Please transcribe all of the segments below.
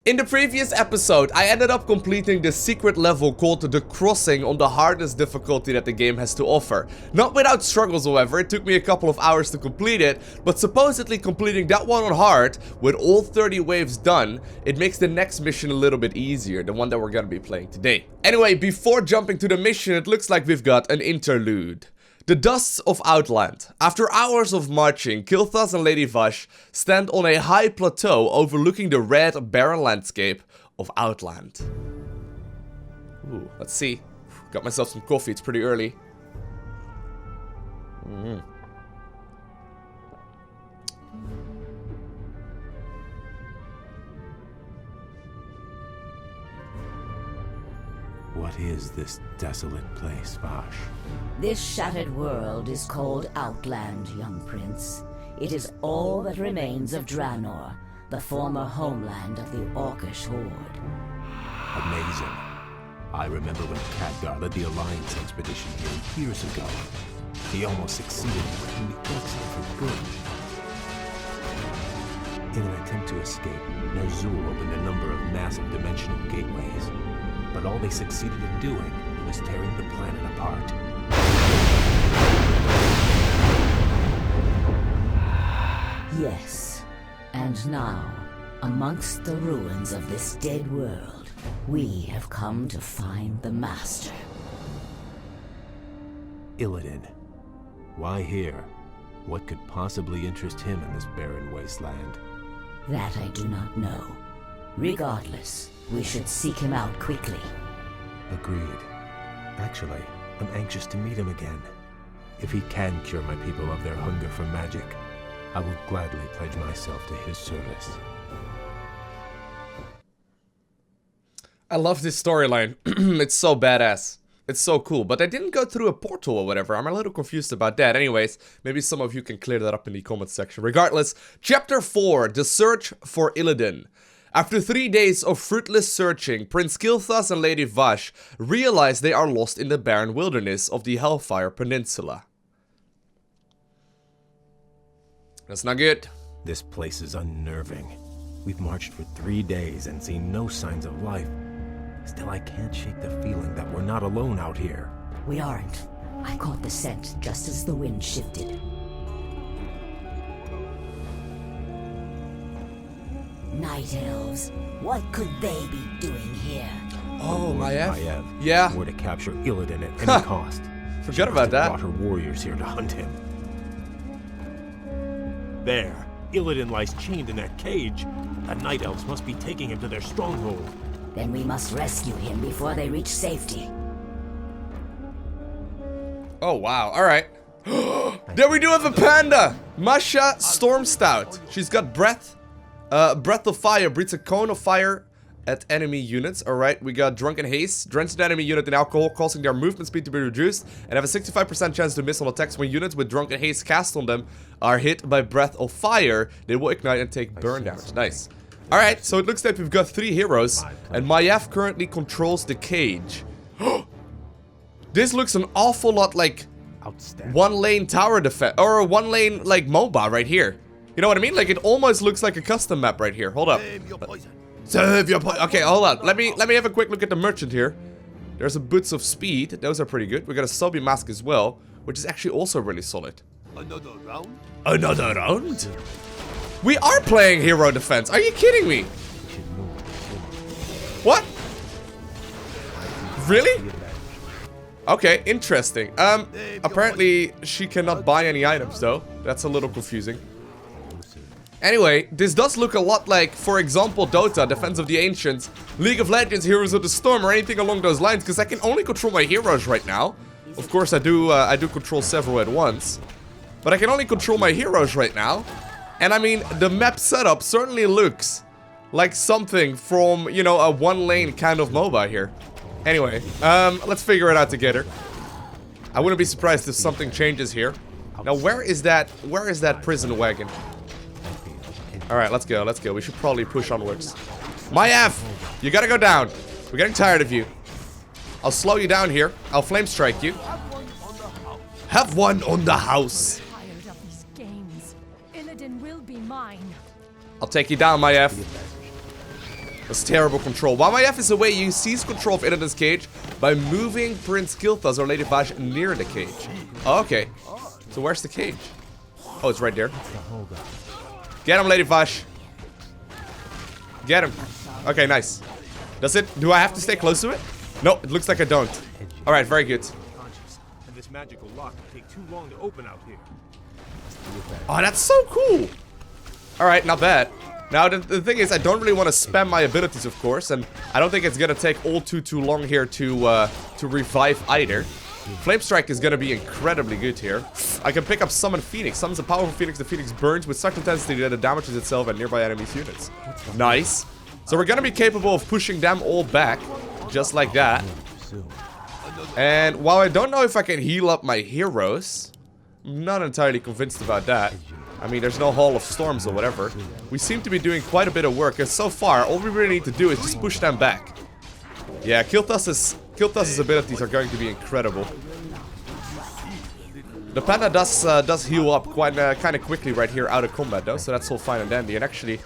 In the previous episode, I ended up completing the secret level called The Crossing on the hardest difficulty that the game has to offer. Not without struggles, however. It took me a couple of hours to complete it, but supposedly completing that one on hard, with all 30 waves done, it makes the next mission a little bit easier, the one that we're gonna be playing today. Anyway, before jumping to the mission, it looks like we've got an interlude. The Dusts of Outland. After hours of marching, Kilthas and Lady Vash stand on a high plateau overlooking the red, barren landscape of Outland. Ooh, let's see. Got myself some coffee, it's pretty early. What is this desolate place, Vash? This shattered world is called Outland, young prince. It is all that remains of Draenor, the former homeland of the Orcish horde. Amazing. I remember when Khadgar led the Alliance expedition here years ago. He almost succeeded in bringing the orcs here for good. In an attempt to escape, Ner'zhul opened a number of massive dimensional gateways. But all they succeeded in doing was tearing the planet apart. Yes, and now, amongst the ruins of this dead world, we have come to find the Master. Illidan. Why here? What could possibly interest him in this barren wasteland? That I do not know. Regardless, we should seek him out quickly. Agreed. Actually, I'm anxious to meet him again. If he can cure my people of their hunger for magic, I will gladly pledge myself to his service. I love this storyline. It's so badass. It's so cool. But I didn't go through a portal or whatever. I'm a little confused about that. Anyways, maybe some of you can clear that up in the comment section. Regardless, Chapter 4, The Search for Illidan. After 3 days of fruitless searching, Prince Kilthas and Lady Vash realize they are lost in the barren wilderness of the Hellfire Peninsula. That's not good. This place is unnerving. We've marched for 3 days and seen no signs of life. Still, I can't shake the feeling that we're not alone out here. We aren't. I caught the scent just as the wind shifted. Night elves. What could they be doing here? Oh, Maiev? Maiev. Yeah. We're to capture Illidan at any cost. Forget about that. Brought her warriors here to hunt him. There, Illidan lies chained in that cage. The Night Elves must be taking him to their stronghold. Then we must rescue him before they reach safety. Oh, wow. All right. There we do have a panda! Masha Stormstout. She's got breath. Breath of Fire breathes a cone of fire at enemy units. Alright, we got Drunken Haste. Drench an enemy unit in alcohol, causing their movement speed to be reduced, and have a 65% chance to miss on attacks. When units with Drunken Haste cast on them are hit by Breath of Fire, they will ignite and take burn damage. Nice. Alright, so it looks like we've got 3 heroes, and Maiev currently controls the cage. This looks an awful lot like one-lane tower defense, or a one-lane, like, MOBA right here. You know what I mean? Like, it almost looks like a custom map right here. Hold up. Save your poison. Okay, hold on. Let me have a quick look at the merchant here. There's a Boots of Speed. Those are pretty good. We got a Sobi Mask as well, which is actually also really solid. Another round? Another round? We are playing hero defense. Are you kidding me? What? Really? Okay, interesting. Apparently she cannot buy any items though. That's a little confusing. Anyway, this does look a lot like, for example, Dota, Defense of the Ancients, League of Legends, Heroes of the Storm, or anything along those lines, because I can only control my heroes right now. Of course, I do control several at once, but I can only control my heroes right now. And I mean, the map setup certainly looks like something from, you know, a one-lane kind of MOBA here. Anyway, let's figure it out together. I wouldn't be surprised if something changes here. Now, where is that prison wagon? Alright, let's go, let's go. We should probably push onwards. Maiev! You gotta go down. We're getting tired of you. I'll slow you down here. I'll flame strike you. Have one on the house. Tired of these games. Illidan will be mine. I'll take you down, Maiev. That's terrible control. While my F is away, you seize control of Illidan's cage by moving Prince Kilthas or Lady Vash near the cage. Oh, okay. So where's the cage? Oh, it's right there. Get him, Lady Vash. Get him. Okay, nice. Do I have to stay close to it? No, it looks like I don't. Alright, very good. And this magical lock will take too long to open out here. Oh, that's so cool. Alright, not bad. Now, the thing is, I don't really want to spam my abilities, of course, and I don't think it's gonna take all too long here to revive either. Flame Strike is gonna be incredibly good here. I can pick up Summon Phoenix. Summons a powerful Phoenix. The Phoenix burns with such intensity that it damages itself and nearby enemies' units. Nice. So we're gonna be capable of pushing them all back, just like that. And while I don't know if I can heal up my heroes, I'm not entirely convinced about that. I mean, there's no Hall of Storms or whatever. We seem to be doing quite a bit of work, and so far, all we really need to do is just push them back. Yeah, Kilthas's abilities are going to be incredible. The panda does heal up quite kind of quickly right here out of combat though, so that's all fine and dandy. And actually,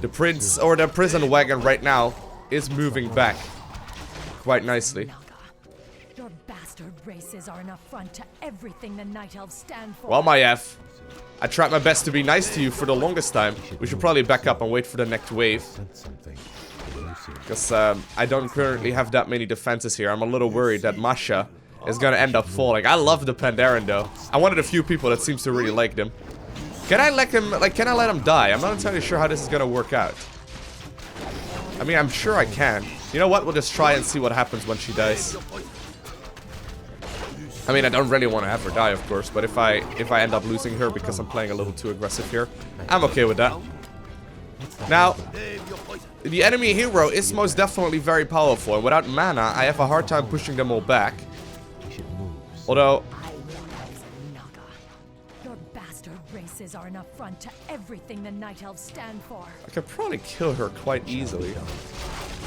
the prince or the prison wagon right now is moving back quite nicely. Your bastard races are an affront to everything the Night Elves stand for. Well, my F, I tried my best to be nice to you for the longest time. We should probably back up and wait for the next wave. Because I don't currently have that many defenses here. I'm a little worried that Masha is gonna end up falling. I love the Pandaren though. I'm one of the few people that seems to really like them. Can I let him die? I'm not entirely sure how this is gonna work out. I mean, I'm sure I can. You know what? We'll just try and see what happens when she dies. I mean, I don't really want to have her die, of course, but if I end up losing her because I'm playing a little too aggressive here, I'm okay with that. Now, the enemy hero is most definitely very powerful, and without mana, I have a hard time pushing them all back. Although, Your bastard races are an affront to everything the Night Elves stand for. I could probably kill her quite easily.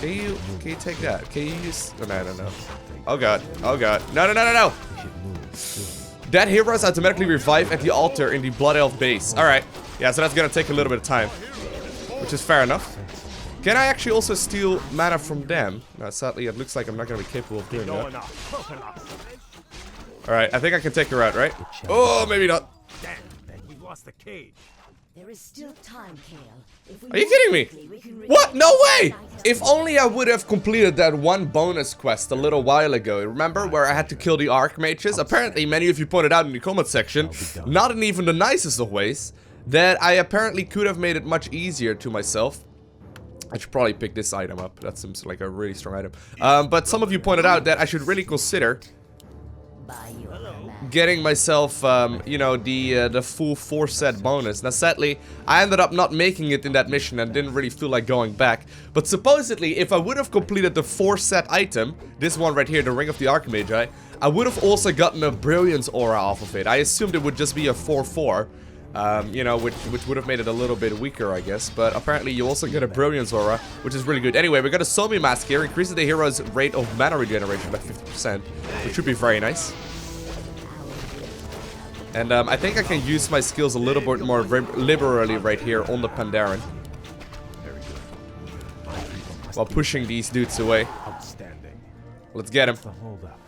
Can you take that? Can you use... Oh, no, I don't know. Oh god, oh god. No. That hero is automatically revived at the altar in the Blood Elf base. Alright. Yeah, so that's gonna take a little bit of time. Which is fair enough. Can I actually also steal mana from them? No, sadly, it looks like I'm not gonna be capable of doing that. Alright, I think I can take her out, right? Oh, maybe not. Damn, we lost the cage. There is still time, Kale. If we Are you kidding me? What? No way! If only I would have completed that one bonus quest a little while ago. Remember where I had to kill the Archmages? Apparently, many of you pointed out in the comment section, not in even the nicest of ways, that I apparently could have made it much easier to myself. I should probably pick this item up. That seems like a really strong item. But some of you pointed out that I should really consider getting myself, you know, the full 4-set bonus. Now, sadly, I ended up not making it in that mission and didn't really feel like going back. But supposedly, if I would have completed the 4-set item, this one right here, the Ring of the Archmage, I would have also gotten a Brilliance Aura off of it. I assumed it would just be a 4-4. You know, which would have made it a little bit weaker, I guess. But apparently you also get a Brilliance Aura, which is really good. Anyway, we got a Somi Mask here. Increases the hero's rate of mana regeneration by 50%, which should be very nice. And I think I can use my skills a little bit more liberally right here on the Pandaren. While pushing these dudes away. Outstanding. Let's get him. Hold up.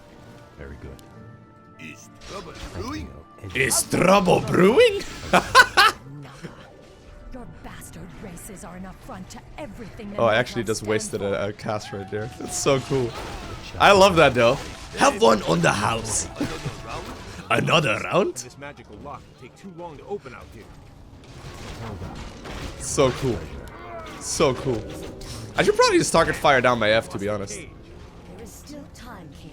Very good. Is trouble brewing? Your bastard races are an affront to everything. Oh, I actually just wasted a cast right there. That's so cool. I love that though. Have one on the house. Another round? This magical lock will take too long to open out here. So cool. So cool. I should probably just target fire down my F, to be honest. There is still time, Kale.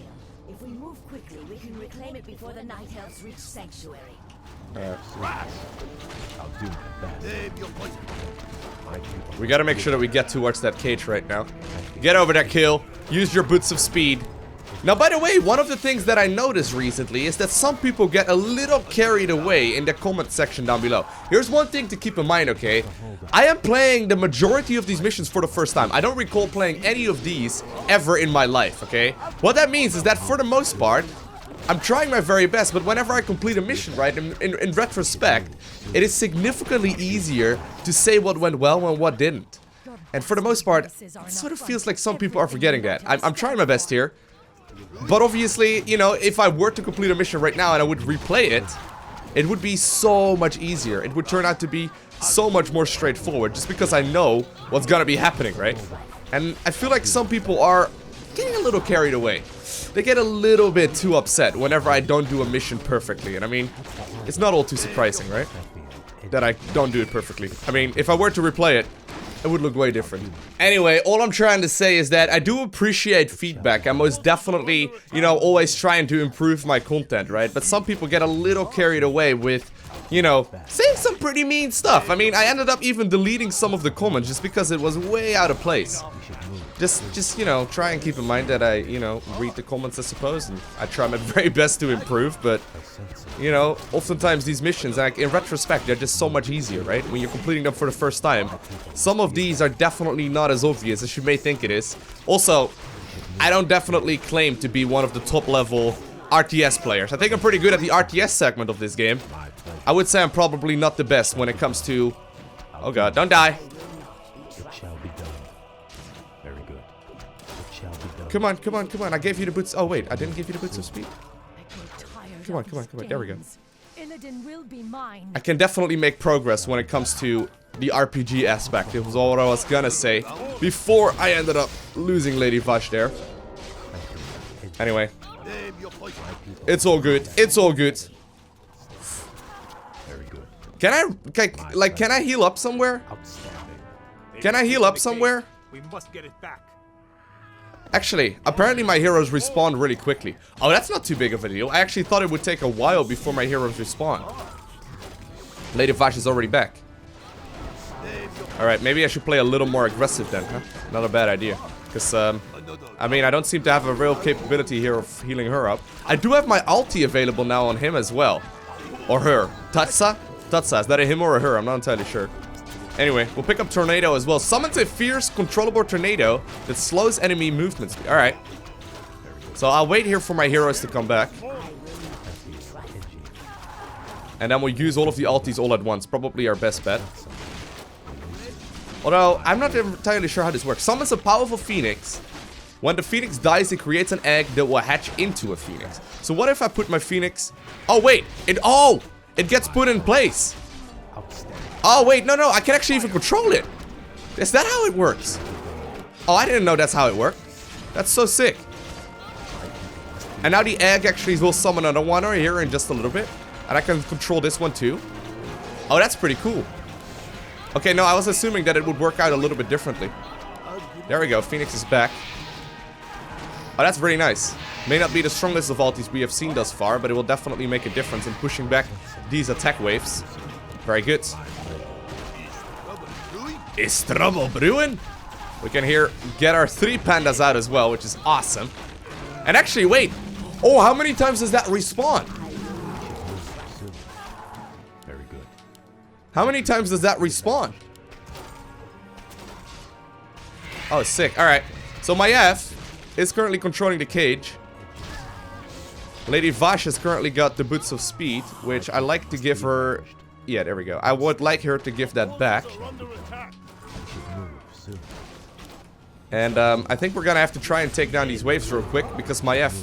If we move quickly, we can reclaim it before the Night Elves reach Sanctuary. I'll do my best. We gotta make sure that we get towards that cage right now. Get over there, Kill. Use your boots of speed. Now, by the way, one of the things that I noticed recently is that some people get a little carried away in the comment section down below. Here's one thing to keep in mind, okay? I am playing the majority of these missions for the first time. I don't recall playing any of these ever in my life, okay? What that means is that for the most part, I'm trying my very best, but whenever I complete a mission, right, in retrospect, it is significantly easier to say what went well and what didn't. And for the most part, it sort of feels like some people are forgetting that. I'm trying my best here. But obviously, you know, if I were to complete a mission right now and I would replay it, it would be so much easier. It would turn out to be so much more straightforward just because I know what's gonna be happening, right? And I feel like some people are getting a little carried away. They get a little bit too upset whenever I don't do a mission perfectly. And I mean, it's not all too surprising, right? That I don't do it perfectly. I mean, if I were to replay it, it would look way different. Anyway, all I'm trying to say is that I do appreciate feedback. I'm most definitely, you know, always trying to improve my content, right? But some people get a little carried away with, you know, saying some pretty mean stuff. I mean, I ended up even deleting some of the comments just because it was way out of place. Just, you know, try and keep in mind that I, you know, read the comments, I suppose, and I try my very best to improve, but, you know, oftentimes these missions, like, in retrospect, they're just so much easier, right? When you're completing them for the first time. Some of these are definitely not as obvious as you may think it is. Also, I don't definitely claim to be one of the top-level RTS players. I think I'm pretty good at the RTS segment of this game. I would say I'm probably not the best when it comes to... Oh god, don't die. Come on, come on, come on. I gave you the boots. Oh, wait. I didn't give you the boots of speed. Come on, come on, come on. There we go. Illidan will be mine. I can definitely make progress when it comes to the RPG aspect. It was all what I was gonna say before I ended up losing Lady Vash there. Anyway. It's all good. It's all good. Can I heal up somewhere? Can I heal up somewhere? We must get it back. Actually, apparently my heroes respawn really quickly. Oh, that's not too big of a deal. I actually thought it would take a while before my heroes respawn. Lady Vash is already back. Alright, maybe I should play a little more aggressive then, huh? Not a bad idea. Because, I mean, I don't seem to have a real capability here of healing her up. I do have my ulti available now on him as well. Or her. Tatsa? Tatsa, is that a him or a her? I'm not entirely sure. Anyway, we'll pick up Tornado as well. Summons a fierce, controllable tornado that slows enemy movement speed. Alright. So I'll wait here for my heroes to come back. And then we'll use all of the ultis all at once. Probably our best bet. Although, I'm not entirely sure how this works. Summons a powerful phoenix. When the phoenix dies, it creates an egg that will hatch into a phoenix. So what if I put my phoenix... Oh, wait. It gets put in place. Oh, wait, no, I can actually even control it. Is that how it works? Oh, I didn't know that's how it worked. That's so sick. And now the egg actually will summon another one over here in just a little bit. And I can control this one too. Oh, that's pretty cool. Okay, no, I was assuming that it would work out a little bit differently. There we go, Phoenix is back. Oh, that's very nice. May not be the strongest of ultis we have seen thus far, but it will definitely make a difference in pushing back these attack waves. Very good. Is trouble brewing? We can here get our 3 pandas out as well, which is awesome. And actually, wait. Oh, how many times does that respawn? Very good. How many times does that respawn? Oh, sick. Alright. So my F is currently controlling the cage. Lady Vash has currently got the boots of speed, which I like to give her... Yeah, there we go. I would like her to give that back. And I think we're gonna have to try and take down these waves real quick, because my F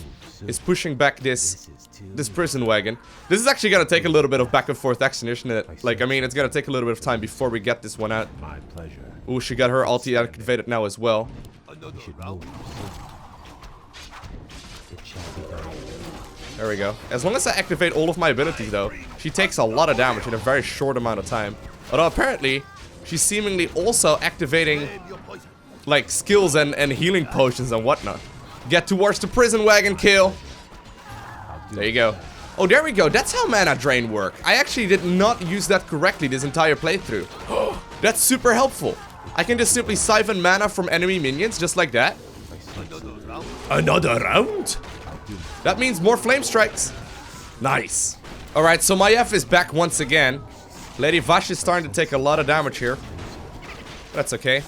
is pushing back this prison wagon. This is actually gonna take a little bit of back and forth action, isn't it? Like, I mean, it's gonna take a little bit of time before we get this one out. My pleasure. Ooh, she got her ulti activated now as well. There we go. As long as I activate all of my abilities, though, she takes a lot of damage in a very short amount of time. Although apparently, she's seemingly also activating, like, skills and healing potions and whatnot. Get towards the prison wagon kill. There you go. Oh, there we go. That's how mana drain work. I actually did not use that correctly this entire playthrough. That's super helpful. I can just simply siphon mana from enemy minions just like that. Another round? That means more flame strikes. Nice. Alright, so my F is back once again. Lady Vash is starting to take a lot of damage here. That's okay.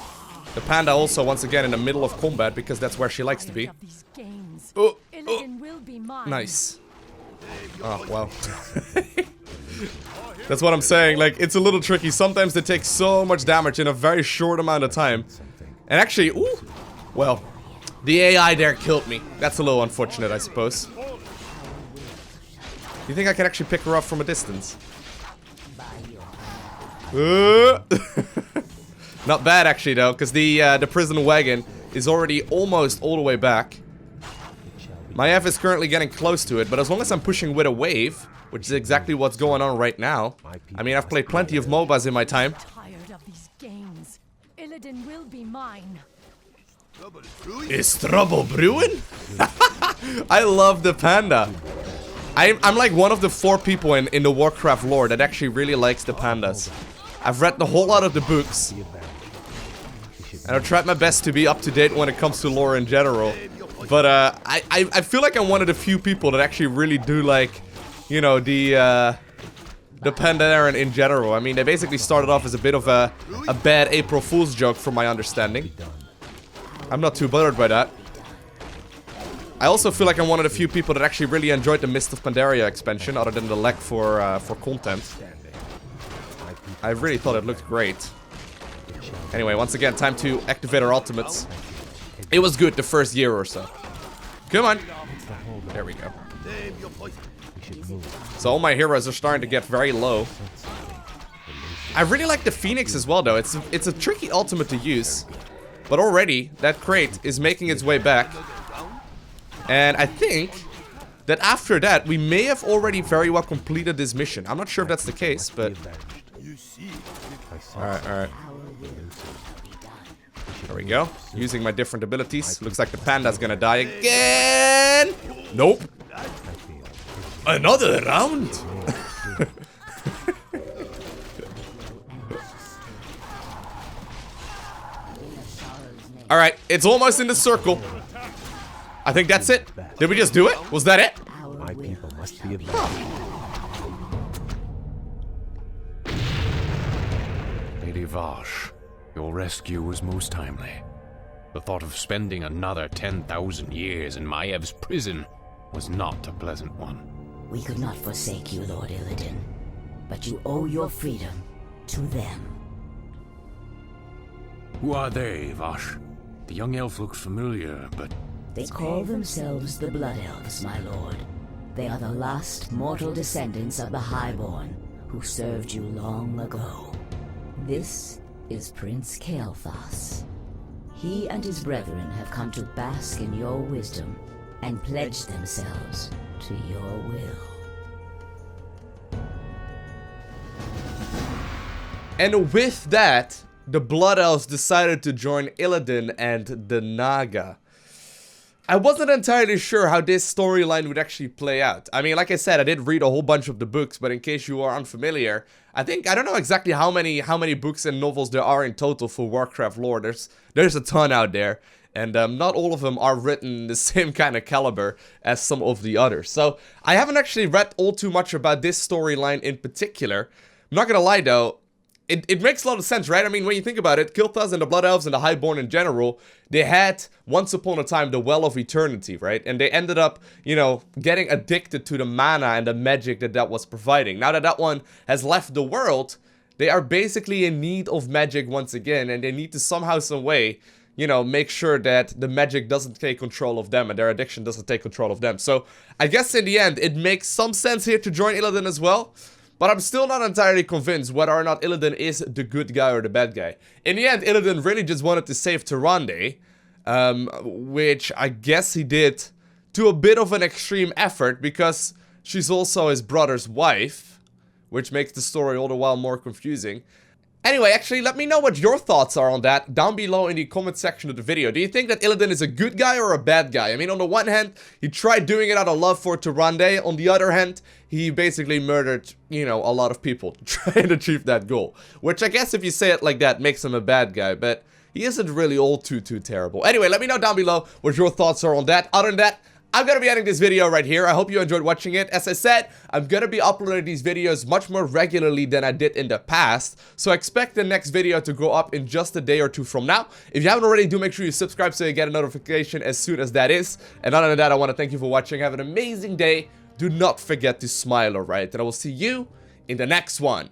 The panda also once again in the middle of combat because that's where she likes to be. Oh, nice. Oh, wow. That's what I'm saying. Like, it's a little tricky. Sometimes they take so much damage in a very short amount of time And actually, ooh, well, the AI there killed me. That's a little unfortunate, I suppose. You think I can actually pick her up from a distance? Not bad, actually, though, because the prison wagon is already almost all the way back. My F is currently getting close to it, but as long as I'm pushing with a wave, which is exactly what's going on right now. I mean, I've played plenty of MOBAs in my time. Tired of these games. Illidan will be mine. Is trouble brewing? I love the panda. I'm like one of the 4 people in the Warcraft lore that actually really likes the pandas. I've read the whole lot of the books. And I've tried my best to be up to date when it comes to lore in general. But I feel like I'm one of the few people that actually really do like, you know, the Pandaren in general. I mean, they basically started off as a bit of a bad April Fool's joke from my understanding. I'm not too bothered by that. I also feel like I'm one of the few people that actually really enjoyed the Mist of Pandaria expansion, other than the lack for content. I really thought it looked great. Anyway, once again, time to activate our ultimates. It was good the first year or so. Come on. There we go. So all my heroes are starting to get very low. I really like the Phoenix as well, though. It's a tricky ultimate to use. But already, that crate is making its way back. And I think that after that, we may have already very well completed this mission. I'm not sure if that's the case, but... Alright. There we go. Using my different abilities. Looks like the panda's gonna die again! Nope. Another round? Alright, it's almost in the circle. I think that's it. Did we just do it? Was that it? My people must be avenged. Lady Vash, your rescue was most timely. The thought of spending another 10,000 years in Maev's prison was not a pleasant one. We could not forsake you, Lord Illidan, but you owe your freedom to them. Who are they, Vash? The young elf looks familiar, but... They call themselves the Blood Elves, my lord. They are the last mortal descendants of the Highborn, who served you long ago. This is Prince Kael'thas. He and his brethren have come to bask in your wisdom and pledge themselves to your will. And with that, the Blood Elves decided to join Illidan and the Naga. I wasn't entirely sure how this storyline would actually play out. I mean, like I said, I did read a whole bunch of the books, but in case you are unfamiliar, I don't know exactly how many books and novels there are in total for Warcraft lore. There's a ton out there, and not all of them are written the same kind of caliber as some of the others. So I haven't actually read all too much about this storyline in particular. I'm not gonna lie though. It makes a lot of sense, right? I mean, when you think about it, Kael'thas and the Blood Elves and the Highborn in general, they had, once upon a time, the Well of Eternity, right? And they ended up, you know, getting addicted to the mana and the magic that was providing. Now that that one has left the world, they are basically in need of magic once again, and they need to somehow, some way, you know, make sure that the magic doesn't take control of them and their addiction doesn't take control of them. So, I guess in the end, it makes some sense here to join Illidan as well. But I'm still not entirely convinced whether or not Illidan is the good guy or the bad guy. In the end, Illidan really just wanted to save Tyrande, which I guess he did to a bit of an extreme effort because she's also his brother's wife, which makes the story all the while more confusing. Anyway, actually, let me know what your thoughts are on that down below in the comment section of the video. Do you think that Illidan is a good guy or a bad guy? I mean, on the one hand, he tried doing it out of love for Tyrande. On the other hand, he basically murdered, you know, a lot of people to try and achieve that goal. Which I guess if you say it like that makes him a bad guy, but he isn't really all too terrible. Anyway, let me know down below what your thoughts are on that. Other than that, I'm gonna be ending this video right here. I hope you enjoyed watching it. As I said, I'm gonna be uploading these videos much more regularly than I did in the past. So expect the next video to go up in just a day or two from now. If you haven't already, do make sure you subscribe so you get a notification as soon as that is. And other than that, I want to thank you for watching. Have an amazing day. Do not forget to smile, alright? And I will see you in the next one.